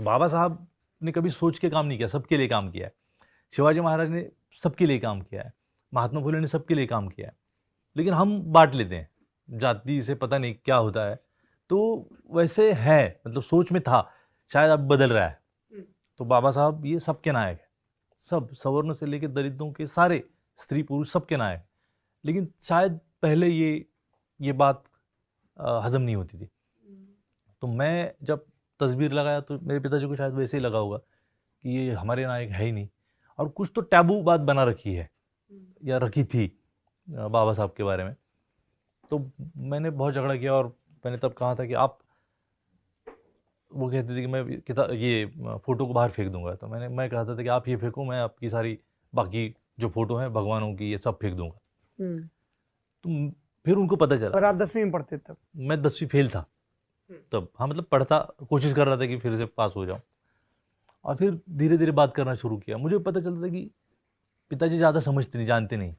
तो बाबा साहब ने कभी सोच के काम नहीं किया, सबके लिए काम किया है। शिवाजी महाराज ने सबके लिए काम किया है, महात्मा फुले ने सबके लिए काम किया है। लेकिन हम बांट लेते हैं, जाति से पता नहीं क्या होता है। तो वैसे है, मतलब सोच में था, शायद अब बदल रहा है। तो बाबा साहब ये सबके नायक है, सब सवर्णों से लेकर दलितों के सारे, स्त्री पुरुष सबके नायक। लेकिन शायद पहले ये बात हजम नहीं होती थी। तो मैं जब तस्वीर लगाया तो मेरे पिताजी को शायद वैसे ही लगा होगा कि ये हमारे नायक है ही नहीं, और कुछ तो टैबू बात बना रखी है या रखी थी बाबा साहब के बारे में। तो मैंने बहुत झगड़ा किया, और मैंने तब कहा था कि आप, वो कहते थे कि मैं ये फ़ोटो को बाहर फेंक दूंगा। तो मैं कहता था कि आप ये फेंको, मैं आपकी सारी बाकी जो फ़ोटो हैं भगवानों की ये सब फेंक दूंगा। तो फिर उनको पता चला। और आप 10वीं में पढ़ते तब? मैं 10वीं फेल था तब, हाँ, मतलब पढ़ता, कोशिश कर रहा था कि फिर से पास हो जाऊं। और फिर धीरे धीरे बात करना शुरू किया। मुझे पता चलता था कि पिताजी ज़्यादा समझते नहीं, जानते नहीं,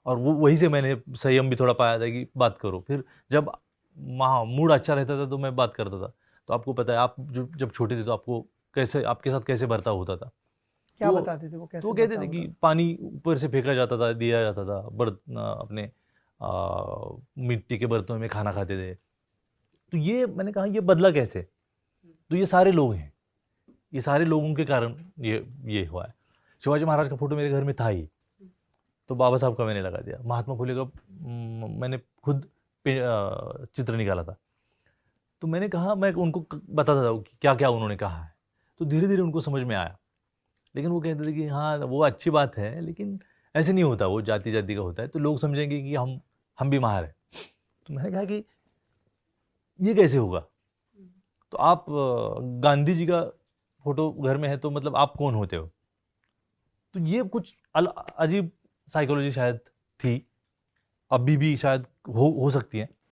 और वो वहीं से मैंने संयम भी थोड़ा पाया था कि बात करो। फिर जब मूड अच्छा रहता था तो मैं बात करता था। तो आपको पता है, आप जब छोटे थे तो आपको कैसे, आपके साथ कैसे बर्ताव होता था। क्या बताते थे वो, कैसे? तो वो कहते थे कि पानी ऊपर से फेंका जाता था, दिया जाता था, अपने मिट्टी के बर्तनों में खाना खाते थे। तो ये मैंने कहा, ये बदला कैसे? तो ये सारे लोग हैं, ये सारे लोगों के कारण ये हुआ है। शिवाजी महाराज का फोटो मेरे घर में था ही, तो बाबा साहब का मैंने लगा दिया। महात्मा फुले का मैंने खुद चित्र निकाला था। तो मैंने कहा, मैं उनको बताता था कि क्या क्या उन्होंने कहा है। तो धीरे धीरे उनको समझ में आया। लेकिन वो कहते थे कि हाँ वो अच्छी बात है, लेकिन ऐसे नहीं होता, वो जाति जाति का होता है, तो लोग समझेंगे कि हम भी महार हैं। तो मैंने कहा कि ये कैसे होगा? तो आप गांधी जी का फोटो घर में है, तो मतलब आप कौन होते हो? तो ये कुछ अजीब साइकोलॉजी शायद थी, अभी भी शायद हो सकती है।